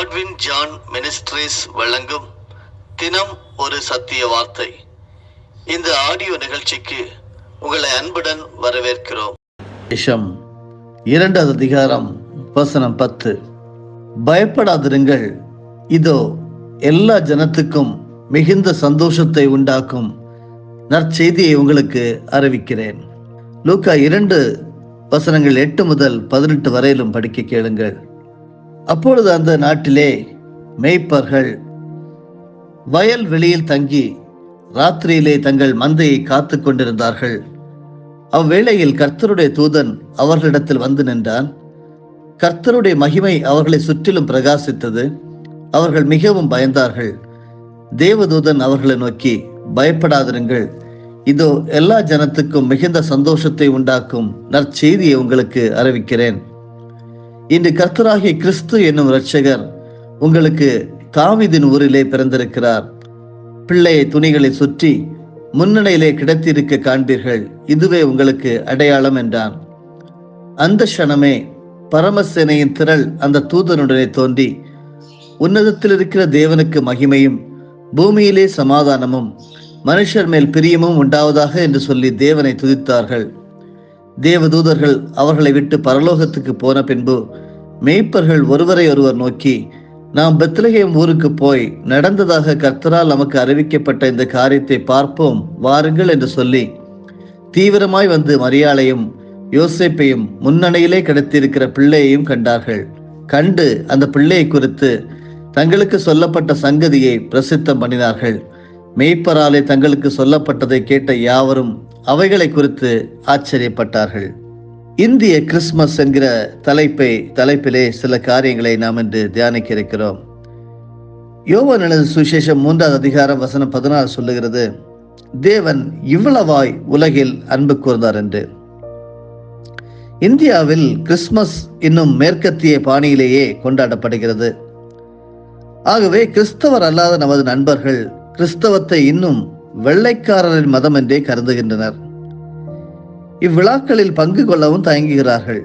Godwin John ministries வழங்கும் தினம் ஒரு சத்திய வார்த்தை. இந்த ஆடியோ நிகழ்ச்சிக்கு உங்களை அன்புடன் வரவேற்கிறோம். 2 அதிகாரம் வசனம் 10. பயப்படாதிருங்கள், இதோ எல்லா ஜனத்துக்கும் மிகுந்த சந்தோஷத்தை உண்டாக்கும் நற்செய்தியை உங்களுக்கு அறிவிக்கிறேன். லூக்கா 2 வசனங்கள் 8 முதல் 18 வரையிலும் படிக்க கேளுங்கள். அப்பொழுது அந்த நாட்டிலே மேய்ப்பர்கள் வயல் வெளியில் தங்கி ராத்திரியிலே தங்கள் மந்தையை காத்து கொண்டிருந்தார்கள். அவ்வேளையில் கர்த்தருடைய தூதன் அவர்களிடத்தில் வந்து நின்றான். கர்த்தருடைய மகிமை அவர்களை சுற்றிலும் பிரகாசித்தது. அவர்கள் மிகவும் பயந்தார்கள். தேவதூதன் அவர்களை நோக்கி, பயப்படாதிருங்கள், இதோ எல்லா ஜனத்துக்கும் மிகுந்த சந்தோஷத்தை உண்டாக்கும் நற்செய்தியை உங்களுக்கு அறிவிக்கிறேன். இன்று கர்த்தராகிய கிறிஸ்து என்னும் இரட்சகர் உங்களுக்கு தாவீதின் ஊரிலே பிறந்திருக்கிறார். பிள்ளையை துணிகளை சுற்றி முன்னணியிலே கிடத்தியிருக்க காண்பீர்கள். இதுவே உங்களுக்கு அடையாளம் என்றான். அந்த க்ஷணமே பரமசேனையின் திரள் அந்த தூதனுடனே தோன்றி, உன்னதத்தில் இருக்கிற தேவனுக்கு மகிமையும் பூமியிலே சமாதானமும் மனுஷர் மேல் பிரியமும் உண்டாவதாக என்று சொல்லி தேவனை துதித்தார்கள். தேவதூதர்கள் அவர்களை விட்டு பரலோகத்துக்கு போன பின்பு மேய்ப்பர்கள் ஒருவரை ஒருவர் நோக்கி, நாம் பெத்லகேம் ஊருக்கு போய் நடந்ததாக கர்த்தரால் நமக்கு அறிவிக்கப்பட்ட இந்த காரியத்தை பார்ப்போம் வாருங்கள் என்று சொல்லி தீவிரமாய் வந்து மரியாளையும் யோசேப்பையும் முன்னணியிலே கிடத்தியிருக்கிற பிள்ளையையும் கண்டார்கள். கண்டு அந்த பிள்ளையை குறித்து தங்களுக்கு சொல்லப்பட்ட சங்கதியை பிரசித்தம் பண்ணினார்கள். மேய்ப்பராலே தங்களுக்கு சொல்லப்பட்டதை கேட்ட யாவரும் அவைகளை குறித்து ஆச்சரியப்பட்டார்கள். இந்திய கிறிஸ்துமஸ் என்கிற தலைப்பிலே சில காரியங்களை நாம் இன்று தியானிக்க இருக்கிறோம். யோவான் எழுதின சுவிசேஷம் 3 அதிகாரம் வசனம் 16 சொல்லுகிறது, தேவன் இவ்வளவாய் உலகில் அன்பு கூர்ந்தார் என்று. இந்தியாவில் கிறிஸ்துமஸ் இன்னும் மேற்கத்திய பாணியிலேயே கொண்டாடப்படுகிறது. ஆகவே கிறிஸ்தவர் அல்லாத நமது நண்பர்கள் கிறிஸ்தவத்தை இன்னும் வெள்ளைக்காரரின் மதம் என்றே கருதுகின்றனர். இவ்விழாக்களில் பங்கு கொள்ளவும் தயங்குகிறார்கள்.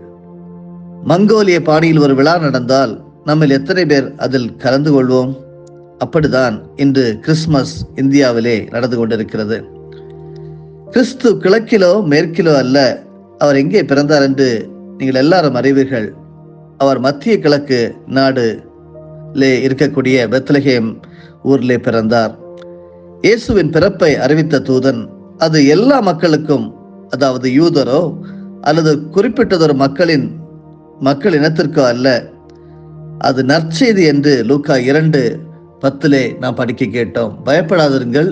மங்கோலிய பாணியில் ஒரு விழா நடந்தால் நம்மில் எத்தனை பேர் அதில் கலந்து கொள்வோம்? அப்படிதான் இன்று கிறிஸ்துமஸ் இந்தியாவிலே நடந்து கொண்டிருக்கிறது. கிறிஸ்து கிழக்கிலோ மேற்கிலோ அல்ல, அவர் எங்கே பிறந்தார் என்று நீங்கள் எல்லாரும் அறிவீர்கள். அவர் மத்திய கிழக்கு நாடுலே இருக்கக்கூடிய பெத்லகேம் ஊரிலே பிறந்தார். இயேசுவின் பிறப்பை அறிவித்த தூதன் அது எல்லா மக்களுக்கும், அதாவது யூதரோ அல்லது குறிப்பிட்டதொரு மக்கள் இனத்திற்கோ அல்ல, அது நற்செய்தி என்று லூக்கா 2:10 நாம் படிக்க கேட்டோம். பயப்படாதிருங்கள்,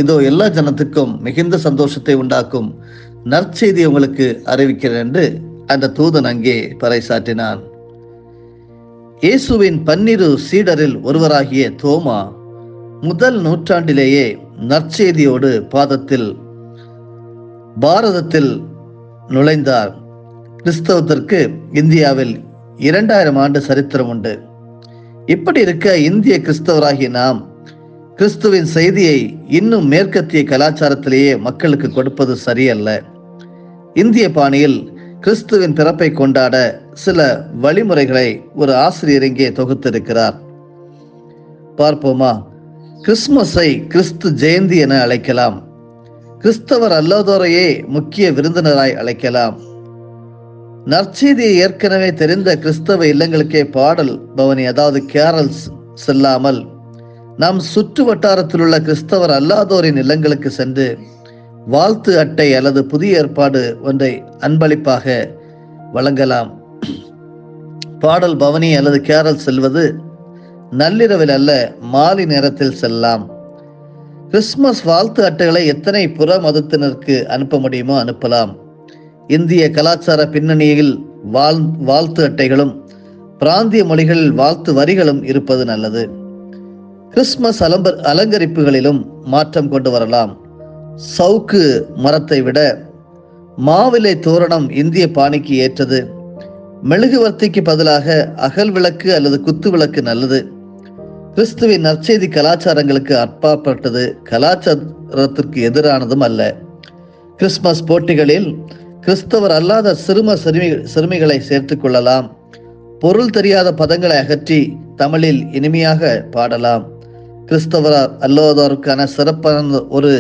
இதோ எல்லா ஜனத்துக்கும் மிகுந்த சந்தோஷத்தை உண்டாக்கும் நற்செய்தி உங்களுக்கு அறிவிக்கிறேன் என்று அந்த தூதன் அங்கே பறைசாற்றினான். இயேசுவின் 12 சீடரில் ஒருவராகிய தோமா முதல் நூற்றாண்டிலேயே நற்செய்தியோடு பாரதத்தில் நுழைந்தார். கிறிஸ்தவத்திற்கு இந்தியாவில் 2000 ஆண்டு சரித்திரம் உண்டு. இப்படி இருக்க இந்திய கிறிஸ்தவராகிய நாம் கிறிஸ்துவின் செய்தியை இன்னும் மேற்கத்திய கலாச்சாரத்திலேயே மக்களுக்கு கொடுப்பது சரியல்ல. இந்திய பாணியில் கிறிஸ்துவின் பிறப்பை கொண்டாட சில வழிமுறைகளை ஒரு ஆசிரியர் இங்கே தொகுத்திருக்கிறார். பார்ப்போமா? கிறிஸ்துமஸை கிறிஸ்து ஜெயந்தி என அழைக்கலாம். கிறிஸ்தவர் அல்லாதோரையே முக்கிய விருந்தினராய் அழைக்கலாம். நற்செய்தியை ஏற்கனவே தெரிந்த கிறிஸ்தவ இல்லங்களுக்கே பாடல் பவனி, அதாவது கேரல்ஸ் செல்லாமல் நாம் சுற்று வட்டாரத்தில் உள்ள கிறிஸ்தவர் அல்லாதோரின் இல்லங்களுக்கு சென்று வாழ்த்து அட்டை அல்லது புதிய ஏற்பாடு ஒன்றை அன்பளிப்பாக வழங்கலாம். பாடல் பவனி அல்லது கேரல் செல்வது நள்ளிரவில் அல்ல, மாலை நேரத்தில் செல்லலாம். கிறிஸ்துமஸ் வாழ்த்து அட்டைகளை எத்தனை புற மதத்தினருக்கு அனுப்ப முடியுமோ அனுப்பலாம். இந்திய கலாச்சார பின்னணியில் வாழ்த்து அட்டைகளும் பிராந்திய மொழிகளில் வாழ்த்து வரிகளும் இருப்பது நல்லது. கிறிஸ்துமஸ் அலங்கரிப்புகளிலும் மாற்றம் கொண்டு வரலாம். சவுக்கு மரத்தை விட மாவிலை தோரணம் இந்திய பாணிக்கு ஏற்றது. மெழுகுவர்த்திக்கு பதிலாக அகல் விளக்கு அல்லது குத்து விளக்கு நல்லது. கிறிஸ்துவின் நற்செய்தி கலாச்சாரங்களுக்கு அப்பாற்பட்டது, கலாச்சாரத்திற்கு எதிரானதும் அல்ல. கிறிஸ்துமஸ் போட்டிகளில் கிறிஸ்தவர் அல்லாத சிறுமிகளை சேர்த்துக் கொள்ளலாம். பொருள் தெரியாத பதங்களை அகற்றி தமிழில் இனிமையாக பாடலாம். கிறிஸ்தவ அல்லாதோருக்கான சிறப்பான ஒரு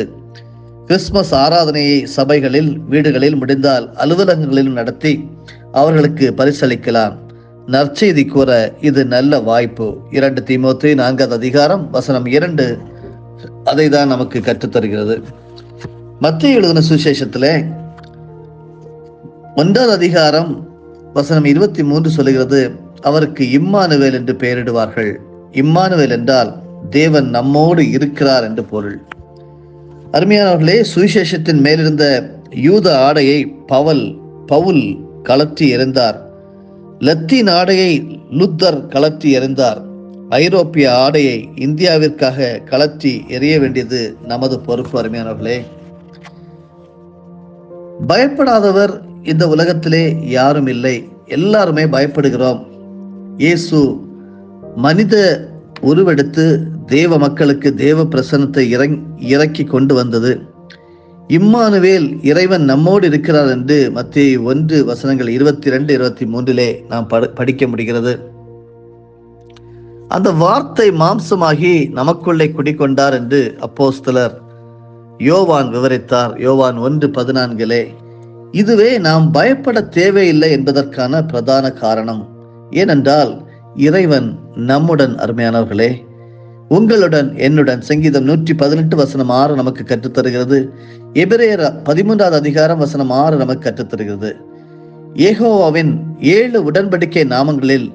கிறிஸ்துமஸ் ஆராதனையை சபைகளில், வீடுகளில், முடிந்தால் அலுவலகங்களிலும் நடத்தி அவர்களுக்கு பரிசளிக்கலாம். நற்செய்தி கூற இது நல்ல வாய்ப்பு. 2 தீமோத்தேயு 4 அதிகாரம் வசனம் 2 அதை தான் நமக்கு கற்றுத்தருகிறது. மத்தேயு எழுதின சுவிசேஷத்திலே 1 அதிகாரம் வசனம் 23 சொல்லுகிறது, அவருக்கு இம்மானுவேல் என்று பெயரிடுவார்கள். இம்மானுவேல் என்றால் தேவன் நம்மோடு இருக்கிறார் என்று பொருள். அருமையானவர்களே, சுவிசேஷத்தின் மேலிருந்த யூத ஆடையை பவுல் கலற்றி எறிந்தார். லத்தீன் ஆடையை லுத்தர் கலற்றி எறிந்தார். ஐரோப்பிய ஆடையை இந்தியாவிற்காக கலற்றி எறிய வேண்டியது நமது பொறுப்பு. அருமையானவர்களே, பயப்படாதவர் இந்த உலகத்திலே யாரும் இல்லை. எல்லாருமே பயப்படுகிறோம். இயேசு மனித உருவெடுத்து தேவ மக்களுக்கு தேவ பிரசன்னத்தை இறக்கி கொண்டு வந்தது. இம்மானுவேல், இறைவன் நம்மோடு இருக்கிறார் என்று மத்தேயு 1 வசனங்கள் 22, 23 நாம் படிக்க முடிகிறது. அந்த வார்த்தை மாம்சமாகி நமக்குள்ளே குடிக்கொண்டார் என்று அப்போஸ்தலர் யோவான் விவரித்தார். யோவான் 1:14. இதுவே நாம் பயப்பட தேவையில்லை என்பதற்கான பிரதான காரணம். ஏனென்றால் இறைவன் நம்முடன். அருமையானவர்களே, உங்களுடன், என்னுடன். சங்கீதம் 118 வசனம் 6 நமக்கு கற்றுத்தருகிறது. எபிரேயர் 13 அதிகாரம் வசனம் 6 நமக்கு கற்றுத்தருகிறது. யெகோவாவின் 7 உடன்படிக்கை நாமங்களில்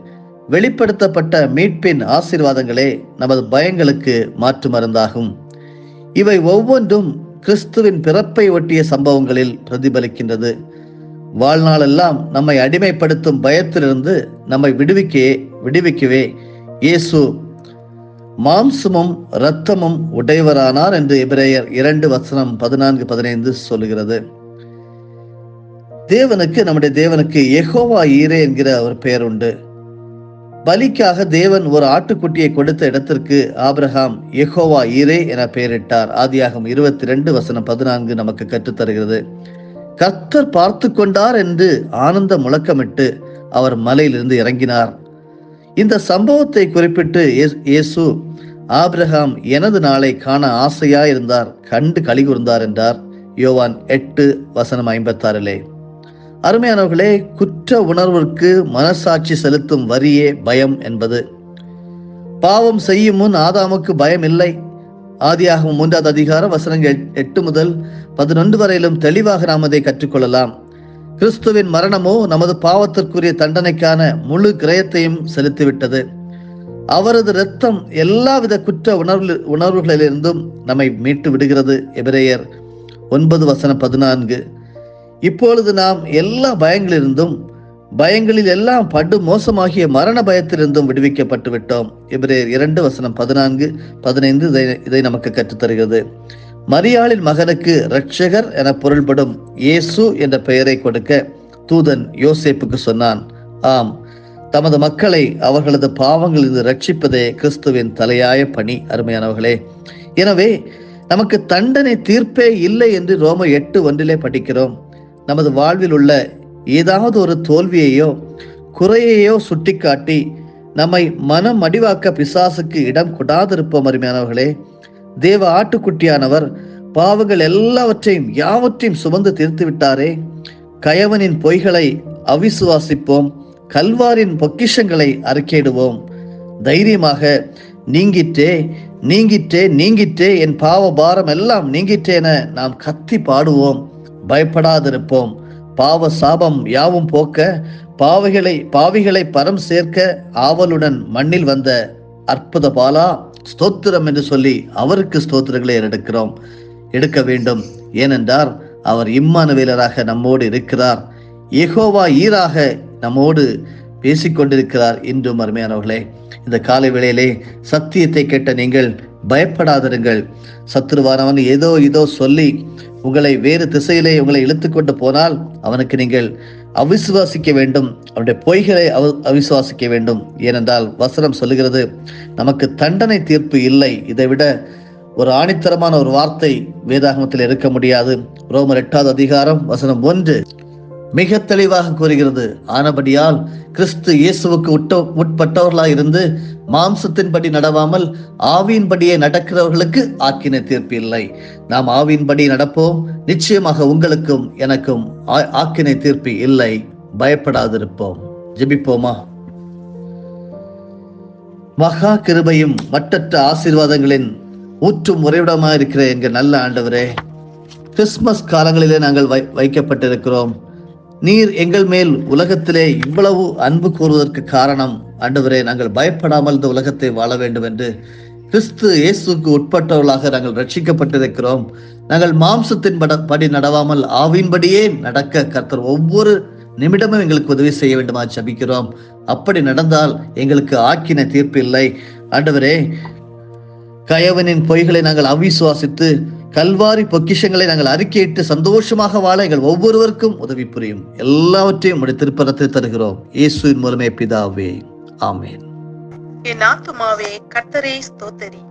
வெளிப்படுத்தப்பட்ட மீட்பின் ஆசீர்வாதங்களே நமது பயங்களுக்கு மாற்று மருந்தாகும். இவை ஒவ்வொன்றும் கிறிஸ்துவின் பிறப்பை ஒட்டிய சம்பவங்களில் பிரதிபலிக்கின்றது. வாழ்நாளெல்லாம் நம்மை அடிமைப்படுத்தும் பயத்திலிருந்து நம்மை விடுவிக்கவே இயேசு மாம்சமும் இரத்தமும் உடையவரானார் என்று எபிரேயர் 2 வசனம் 14-15 சொல்லுகிறது. நம்முடைய தேவனுக்கு யெகோவா ஈரே என்கிற ஒரு பெயர் உண்டு. பலிக்காக தேவன் ஒரு ஆட்டுக்குட்டியை கொடுத்த இடத்திற்கு ஆபிரகாம் யெகோவா ஈரே என பெயரிட்டார். ஆதியாகமம் 22 வசனம் 14 நமக்கு கற்றுத்தருகிறது. கர்த்தர் பார்த்து கொண்டார் என்று ஆனந்த முழக்கமிட்டு அவர் மலையிலிருந்து இறங்கினார். இந்த சம்பவத்தை குறிப்பிட்டு இயேசு, ஆபிரகாம் எனது நாளை காண ஆசையாயிருந்தார், கண்டு களிகூர்ந்தார் என்றார். யோவான் 8 வசனம் 56. அருமையானவர்களே, குற்ற உணர்விற்கு மனசாட்சி செலுத்தும் வரியே பயம் என்பது. பாவம் செய்யும் முன் ஆதாமுக்கு பயம் இல்லை. ஆதியாகமம் 3 அதிகாரம் வசனங்கள் 8 முதல் 11 வரையிலும் தெளிவாக நாம் அதை கற்றுக்கொள்ளலாம். கிறிஸ்துவின் மரணமோ நமது பாவத்திற்குரிய தண்டனைக்கான முழு கிரயத்தையும் செலுத்திவிட்டது. அவரது இரத்தம் எல்லாவித குற்ற உணர்வுகளிலிருந்தும் நம்மை மீட்டு விடுகிறது. எபிரேயர் 9 வசனம் 14. இப்பொழுது நாம் எல்லா பயங்களில் எல்லாம் படு மோசமாகிய மரண பயத்திலிருந்தும் விடுவிக்கப்பட்டு விட்டோம். எபிரேயர் 2 வசனம் 14-15 இதை நமக்கு கற்றுத்தருகிறது. மரியாளின் மகனுக்கு இரட்சகர் என பொருள்படும் இயேசு என்ற பெயரை கொடுக்க தூதன் யோசேப்புக்கு சொன்னான். ஆம், தமது மக்களை அவர்களது பாவங்களிலிருந்து ரட்சிப்பதே கிறிஸ்துவின் தலையாய பணி. அருமையானவர்களே, எனவே நமக்கு தண்டனை தீர்ப்பே இல்லை என்று ரோமர் 8:1 படிக்கிறோம். நமது வாழ்வில் உள்ள ஏதாவது ஒரு தோல்வியையோ குறையையோ சுட்டிக்காட்டி நம்மை மனம் அடிவாக்க பிசாசுக்கு இடம் கொடாதிருப்போம். அருமையானவர்களே, தேவ ஆட்டுக்குட்டியானவர் பாவங்கள் யாவற்றையும் சுமந்து தீர்த்து விட்டாரே. கயவனின் பொய்களை அவிசுவாசிப்போம், கல்வாரின் பொக்கிஷங்களை அறிக்கையிடுவோம். தைரியமாக நீங்கிற்றே என் பாவ பாரம் எல்லாம் நீங்கிற்றேன நாம் கத்தி பாடுவோம். பயப்படாதிருப்போம். பாவ சாபம் யாவும் போக்க, பாவிகளை பரம் சேர்க்க ஆவலுடன் மண்ணில் வந்த அற்புத பாலா, ஸ்தோத்திரம் என்று சொல்லி அவருக்கு ஸ்தோத்திரங்களை எடுக்க வேண்டும். ஏனென்றால் அவர் இம்மானுவேலராக நம்மோடு இருக்கிறார். யெகோவா ஈராக நம்மோடு பேசிக்கொண்டிருக்கிறார். இன்றும் அருமையானவர்களே, இந்த காலை வேளையிலே சத்தியத்தை கேட்ட நீங்கள் பயப்படாதிருங்கள். சத்துருவானவன் ஏதோ சொல்லி உங்களை வேறு திசையிலே உங்களை இழுத்துக்கொண்டு போனால் அவனுக்கு நீங்கள் அவிசுவாசிக்க வேண்டும். அவருடைய பொய்களை அவிசுவாசிக்க வேண்டும். ஏனென்றால் வசனம் சொல்லுகிறது, நமக்கு தண்டனை தீர்ப்பு இல்லை. இதைவிட ஒரு ஆணித்தரமான ஒரு வார்த்தை வேதாகமத்தில் இருக்க முடியாது. ரோமர் 8 அதிகாரம் வசனம் 1. மிக தெளிவாக கூறுகிறது. ஆனபடியால் கிறிஸ்து இயேசுவுக்கு உட்பட்டவர்களாய் இருந்து மாம்சத்தின்படி நடவாமல் ஆவியின்படியே நடக்கிறவர்களுக்கு ஆக்கினை தீர்ப்பு இல்லை. நாம் ஆவியின்படி நடப்போம், நிச்சயமாக உங்களுக்கும் எனக்கும் ஆக்கினை தீர்ப்பு இல்லை. பயப்படாதிருப்போம். ஜெபிப்போமா? மகா கிருபையும் மட்டற்ற ஆசீர்வாதங்களின் ஊற்றும் உறைவிடமாக இருக்கிற எங்கள் நல்ல ஆண்டவரே, கிறிஸ்துமஸ் காலங்களிலே நாங்கள் வைக்கப்பட்டிருக்கிறோம். நீர் எங்கள் மேல் உலகத்திலே இவ்வளவு அன்பு கூறுவதற்கு காரணம் ஆண்டவரே, நாங்கள் பயப்படாமல் இந்த உலகத்தை வாழ வேண்டும் என்று கிறிஸ்து இயேசுக்கு உட்பட்டவர்களாக நாங்கள் ரட்சிக்கப்பட்டிருக்கிறோம். நாங்கள் மாம்சத்தின் படி நடவாமல் ஆவியின்படியே நடக்க கர்த்தர் ஒவ்வொரு நிமிடமும் எங்களுக்கு உதவி செய்ய வேண்டுமா ஜெபிக்கிறோம். அப்படி நடந்தால் எங்களுக்கு ஆக்கின தீர்ப்பு இல்லை. ஆண்டவரே, கயவனின் பொய்களை நாங்கள் அவிசுவாசித்து கல்வாரி பொக்கிஷங்களை நாங்கள் அறிக்கையிட்டு சந்தோஷமாக வாழ எங்கள் ஒவ்வொருவருக்கும் உதவி புரியும். எல்லாவற்றையும் உடைய திருப்பரத்தில் தருகிறோம். இயேசுவின் மூலமே பிதாவே, ஆமென். என் ஆத்துமாவே கர்த்தரை ஸ்தோத்தரி,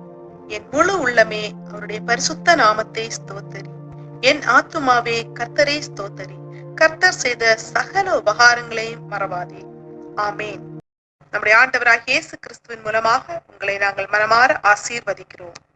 என் முழு உள்ளமே அவருடைய பரிசுத்த நாமத்தை ஸ்தோத்தரி. என் ஆத்துமாவே கர்த்தரை ஸ்தோத்தரி, கர்த்தர் செய்த சகல உபகாரங்களையும் மறவாதே. ஆமேன். நம்முடைய ஆண்டவராகிய இயேசு கிறிஸ்துவின் மூலமாக உங்களை நாங்கள் மனமாற ஆசீர்வதிக்கிறோம்.